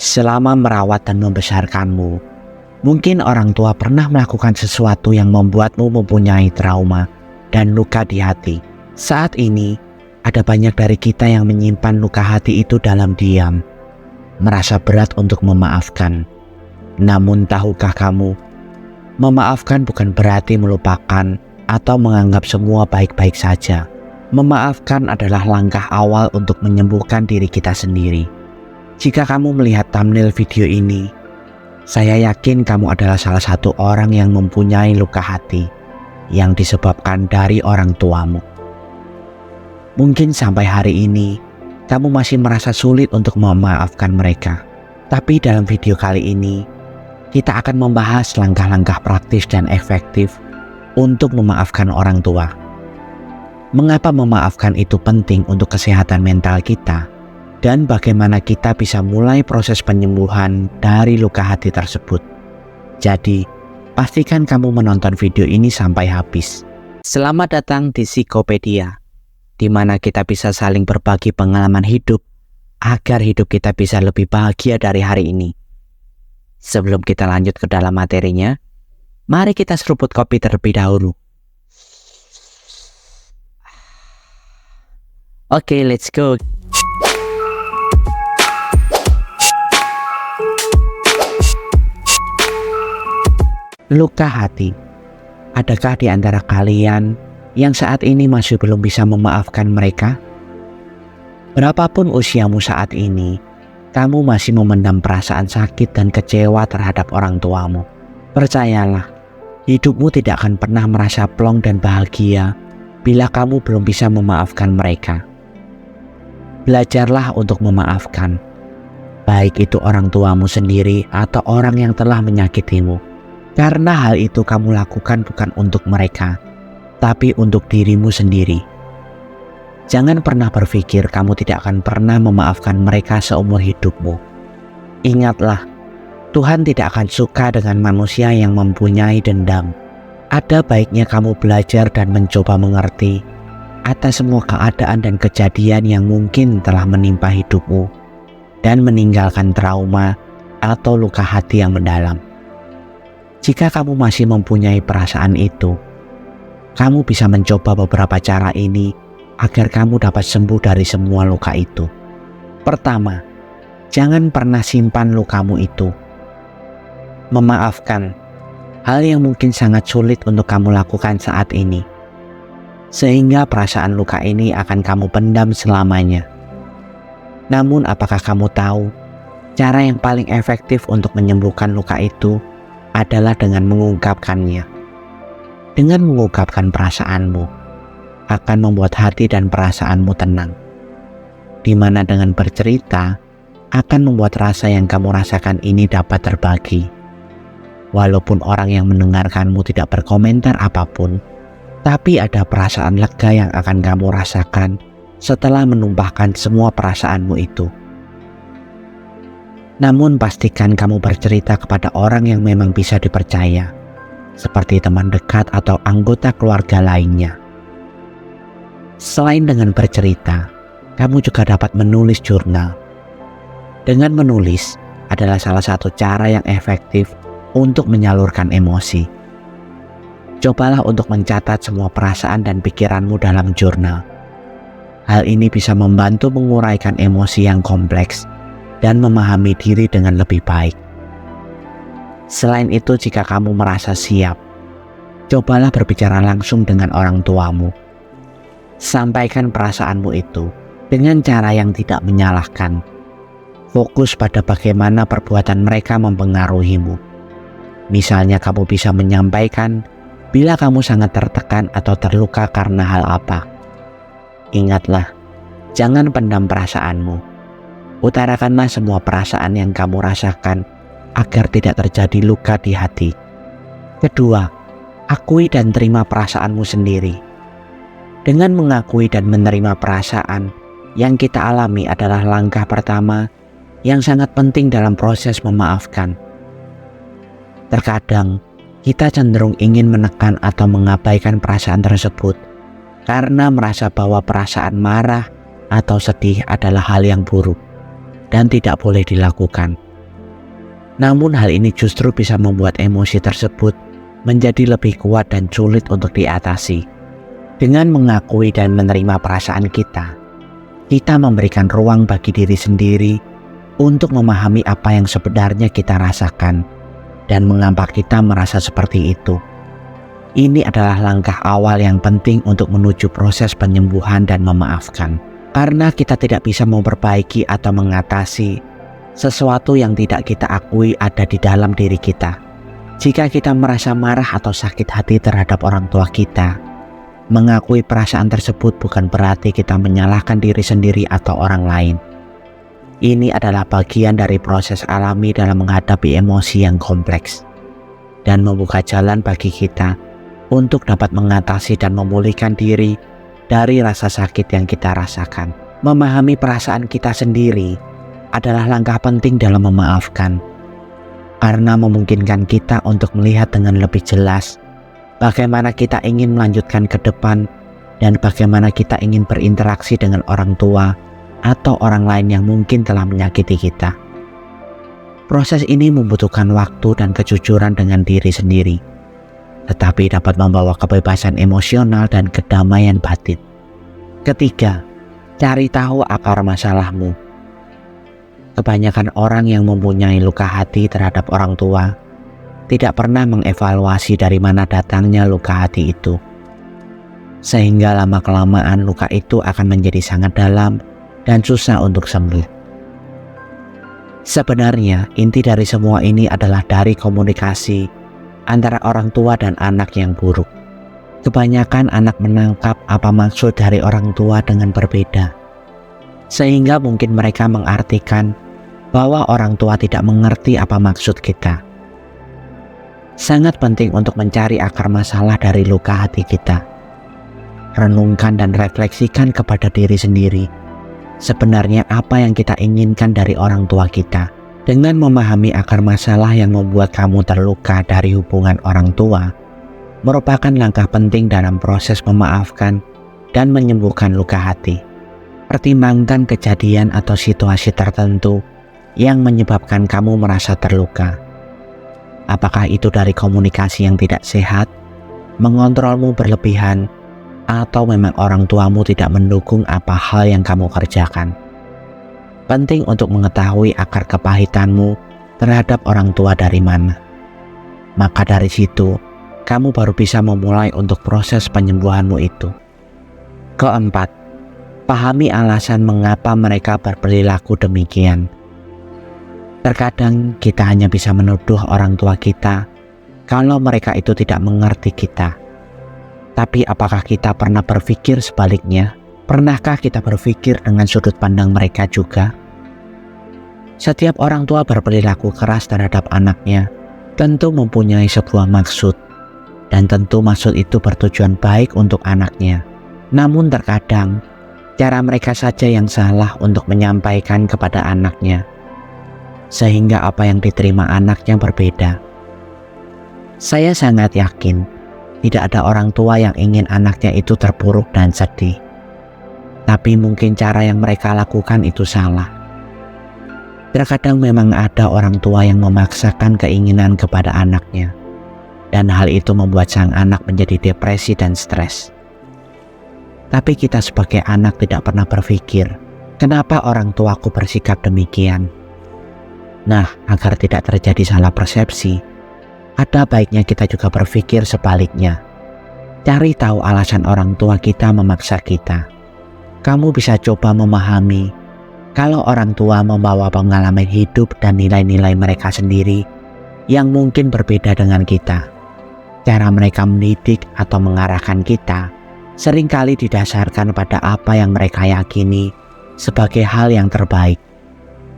Selama merawat dan membesarkanmu, mungkin orang tua pernah melakukan sesuatu yang membuatmu mempunyai trauma dan luka di hati. Saat ini, ada banyak dari kita yang menyimpan luka hati itu dalam diam, merasa berat untuk memaafkan. Namun tahukah kamu, memaafkan bukan berarti melupakan atau menganggap semua baik-baik saja. Memaafkan adalah langkah awal untuk menyembuhkan diri kita sendiri. Jika kamu melihat thumbnail video ini, saya yakin kamu adalah salah satu orang yang mempunyai luka hati yang disebabkan dari orang tuamu. Mungkin sampai hari ini, kamu masih merasa sulit untuk memaafkan mereka. Tapi dalam video kali ini, kita akan membahas langkah-langkah praktis dan efektif untuk memaafkan orang tua. Mengapa memaafkan itu penting untuk kesehatan mental kita, dan bagaimana kita bisa mulai proses penyembuhan dari luka hati tersebut. Jadi, pastikan kamu menonton video ini sampai habis. Selamat datang di Psikopedia, di mana kita bisa saling berbagi pengalaman hidup agar hidup kita bisa lebih bahagia dari hari ini. Sebelum kita lanjut ke dalam materinya, mari kita seruput kopi terlebih dahulu. Oke, let's go. Luka hati. Adakah di antara kalian yang saat ini masih belum bisa memaafkan mereka? Berapapun usiamu saat ini, kamu masih memendam perasaan sakit dan kecewa terhadap orang tuamu. Percayalah, hidupmu tidak akan pernah merasa plong dan bahagia bila kamu belum bisa memaafkan mereka. Belajarlah untuk memaafkan, baik itu orang tuamu sendiri atau orang yang telah menyakitimu. Karena hal itu kamu lakukan bukan untuk mereka, tapi untuk dirimu sendiri. Jangan pernah berpikir kamu tidak akan pernah memaafkan mereka seumur hidupmu. Ingatlah, Tuhan tidak akan suka dengan manusia yang mempunyai dendam. Ada baiknya kamu belajar dan mencoba mengerti atas semua keadaan dan kejadian yang mungkin telah menimpa hidupmu dan meninggalkan trauma atau luka hati yang mendalam. Jika kamu masih mempunyai perasaan itu, kamu bisa mencoba beberapa cara ini agar kamu dapat sembuh dari semua luka itu. Pertama, jangan pernah simpan lukamu itu. Memaafkan, hal yang mungkin sangat sulit untuk kamu lakukan saat ini, sehingga perasaan luka ini akan kamu pendam selamanya. Namun apakah kamu tahu, cara yang paling efektif untuk menyembuhkan luka itu adalah dengan mengungkapkannya. Dengan mengungkapkan perasaanmu, akan membuat hati dan perasaanmu tenang. Dimana dengan bercerita, akan membuat rasa yang kamu rasakan ini dapat terbagi. Walaupun orang yang mendengarkanmu tidak berkomentar apapun, tapi ada perasaan lega yang akan kamu rasakan setelah menumpahkan semua perasaanmu itu. Namun pastikan kamu bercerita kepada orang yang memang bisa dipercaya, seperti teman dekat atau anggota keluarga lainnya. Selain dengan bercerita, kamu juga dapat menulis jurnal. Dengan menulis adalah salah satu cara yang efektif untuk menyalurkan emosi. Cobalah untuk mencatat semua perasaan dan pikiranmu dalam jurnal. Hal ini bisa membantu menguraikan emosi yang kompleks dan memahami diri dengan lebih baik. Selain itu, jika kamu merasa siap, cobalah berbicara langsung dengan orang tuamu. Sampaikan perasaanmu itu dengan cara yang tidak menyalahkan. Fokus pada bagaimana perbuatan mereka mempengaruhimu. Misalnya kamu bisa menyampaikan bila kamu sangat tertekan atau terluka karena hal apa. Ingatlah, jangan pendam perasaanmu. Utarakanlah semua perasaan yang kamu rasakan agar tidak terjadi luka di hati. Kedua, akui dan terima perasaanmu sendiri. Dengan mengakui dan menerima perasaan yang kita alami adalah langkah pertama yang sangat penting dalam proses memaafkan. Terkadang, kita cenderung ingin menekan atau mengabaikan perasaan tersebut karena merasa bahwa perasaan marah atau sedih adalah hal yang buruk dan tidak boleh dilakukan. Namun hal ini justru bisa membuat emosi tersebut menjadi lebih kuat dan sulit untuk diatasi. Dengan mengakui dan menerima perasaan kita memberikan ruang bagi diri sendiri untuk memahami apa yang sebenarnya kita rasakan dan mengapa kita merasa seperti itu. Ini adalah langkah awal yang penting untuk menuju proses penyembuhan dan memaafkan. Karena kita tidak bisa memperbaiki atau mengatasi sesuatu yang tidak kita akui ada di dalam diri kita. Jika kita merasa marah atau sakit hati terhadap orang tua kita, mengakui perasaan tersebut bukan berarti kita menyalahkan diri sendiri atau orang lain. Ini adalah bagian dari proses alami dalam menghadapi emosi yang kompleks dan membuka jalan bagi kita untuk dapat mengatasi dan memulihkan diri dari rasa sakit yang kita rasakan. Memahami perasaan kita sendiri adalah langkah penting dalam memaafkan, karena memungkinkan kita untuk melihat dengan lebih jelas bagaimana kita ingin melanjutkan ke depan dan bagaimana kita ingin berinteraksi dengan orang tua atau orang lain yang mungkin telah menyakiti kita. Proses ini membutuhkan waktu dan kejujuran dengan diri sendiri, tetapi dapat membawa kebebasan emosional dan kedamaian batin. Ketiga, cari tahu akar masalahmu. Kebanyakan orang yang mempunyai luka hati terhadap orang tua tidak pernah mengevaluasi dari mana datangnya luka hati itu. Sehingga lama-kelamaan luka itu akan menjadi sangat dalam dan susah untuk sembuh. Sebenarnya inti dari semua ini adalah dari komunikasi antara orang tua dan anak yang buruk. Kebanyakan anak menangkap apa maksud dari orang tua dengan berbeda, sehingga mungkin mereka mengartikan bahwa orang tua tidak mengerti apa maksud kita. Sangat penting untuk mencari akar masalah dari luka hati kita. Renungkan dan refleksikan kepada diri sendiri, sebenarnya apa yang kita inginkan dari orang tua kita. Dengan memahami akar masalah yang membuat kamu terluka dari hubungan orang tua, merupakan langkah penting dalam proses memaafkan dan menyembuhkan luka hati. Pertimbangkan kejadian atau situasi tertentu yang menyebabkan kamu merasa terluka. Apakah itu dari komunikasi yang tidak sehat, mengontrolmu berlebihan, atau memang orang tuamu tidak mendukung apa hal yang kamu kerjakan? Penting untuk mengetahui akar kepahitanmu terhadap orang tua dari mana. Maka dari situ, kamu baru bisa memulai untuk proses penyembuhanmu itu. Keempat, pahami alasan mengapa mereka berperilaku demikian. Terkadang kita hanya bisa menuduh orang tua kita kalau mereka itu tidak mengerti kita. Tapi apakah kita pernah berpikir sebaliknya? Pernahkah kita berpikir dengan sudut pandang mereka juga? Setiap orang tua berperilaku keras terhadap anaknya tentu mempunyai sebuah maksud, dan tentu maksud itu bertujuan baik untuk anaknya. Namun terkadang cara mereka saja yang salah untuk menyampaikan kepada anaknya, sehingga apa yang diterima anaknya berbeda. Saya sangat yakin tidak ada orang tua yang ingin anaknya itu terpuruk dan sedih. Tapi mungkin cara yang mereka lakukan itu salah. Terkadang memang ada orang tua yang memaksakan keinginan kepada anaknya, dan hal itu membuat sang anak menjadi depresi dan stres. Tapi kita sebagai anak tidak pernah berpikir, kenapa orang tuaku bersikap demikian? Nah, agar tidak terjadi salah persepsi, ada baiknya kita juga berpikir sebaliknya. Cari tahu alasan orang tua kita memaksa kita. Kamu bisa coba memahami kalau orang tua membawa pengalaman hidup dan nilai-nilai mereka sendiri yang mungkin berbeda dengan kita. Cara mereka mendidik atau mengarahkan kita seringkali didasarkan pada apa yang mereka yakini sebagai hal yang terbaik,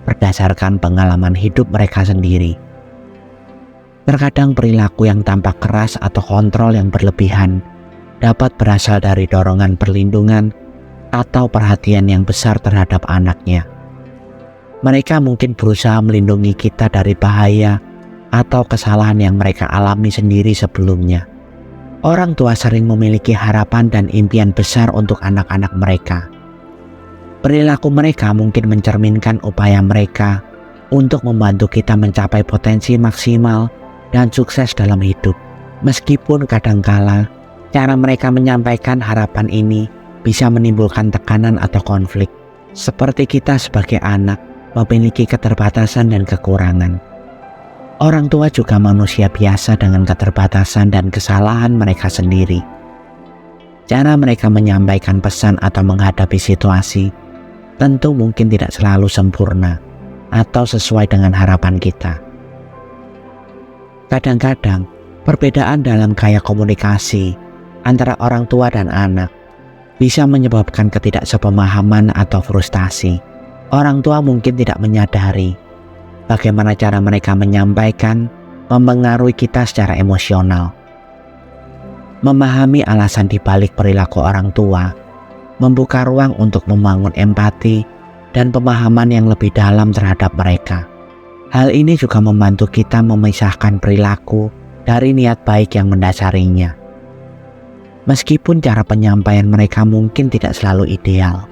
berdasarkan pengalaman hidup mereka sendiri. Terkadang perilaku yang tampak keras atau kontrol yang berlebihan dapat berasal dari dorongan perlindungan atau perhatian yang besar terhadap anaknya. Mereka mungkin berusaha melindungi kita dari bahaya atau kesalahan yang mereka alami sendiri sebelumnya. Orang tua sering memiliki harapan dan impian besar untuk anak-anak mereka. Perilaku mereka mungkin mencerminkan upaya mereka untuk membantu kita mencapai potensi maksimal dan sukses dalam hidup. Meskipun kadangkala cara mereka menyampaikan harapan ini bisa menimbulkan tekanan atau konflik, seperti kita sebagai anak memiliki keterbatasan dan kekurangan. Orang tua juga manusia biasa dengan keterbatasan dan kesalahan mereka sendiri. Cara mereka menyampaikan pesan atau menghadapi situasi tentu mungkin tidak selalu sempurna atau sesuai dengan harapan kita. Kadang-kadang, perbedaan dalam gaya komunikasi antara orang tua dan anak bisa menyebabkan ketidaksepemahaman atau frustasi. Orang tua mungkin tidak menyadari bagaimana cara mereka menyampaikan mempengaruhi kita secara emosional. Memahami alasan dibalik perilaku orang tua membuka ruang untuk membangun empati dan pemahaman yang lebih dalam terhadap mereka. Hal ini juga membantu kita memisahkan perilaku dari niat baik yang mendasarinya. Meskipun cara penyampaian mereka mungkin tidak selalu ideal,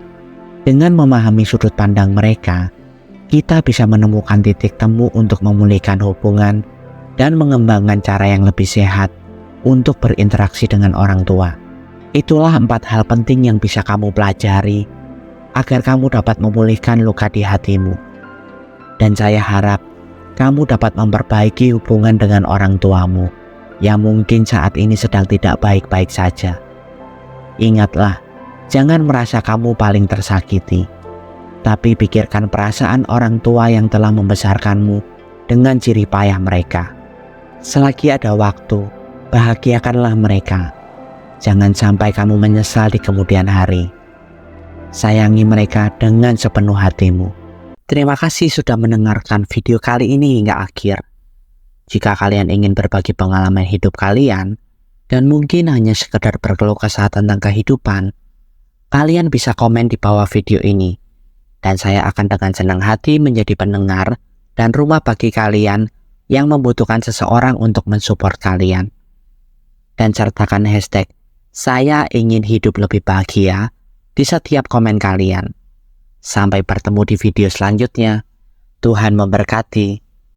dengan memahami sudut pandang mereka, kita bisa menemukan titik temu untuk memulihkan hubungan dan mengembangkan cara yang lebih sehat untuk berinteraksi dengan orang tua. Itulah 4 hal penting yang bisa kamu pelajari agar kamu dapat memulihkan luka di hatimu. Dan saya harap kamu dapat memperbaiki hubungan dengan orang tuamu yang mungkin saat ini sedang tidak baik-baik saja. Ingatlah, jangan merasa kamu paling tersakiti, tapi pikirkan perasaan orang tua yang telah membesarkanmu dengan jerih payah mereka. Selagi ada waktu, bahagiakanlah mereka. Jangan sampai kamu menyesal di kemudian hari. Sayangi mereka dengan sepenuh hatimu. Terima kasih sudah mendengarkan video kali ini hingga akhir. Jika kalian ingin berbagi pengalaman hidup kalian, dan mungkin hanya sekedar berkeluh kesah tentang kehidupan, kalian bisa komen di bawah video ini. Dan saya akan dengan senang hati menjadi pendengar dan rumah bagi kalian yang membutuhkan seseorang untuk mensupport kalian. Dan sertakan hashtag "Saya ingin hidup lebih bahagia" di setiap komen kalian. Sampai bertemu di video selanjutnya. Tuhan memberkati.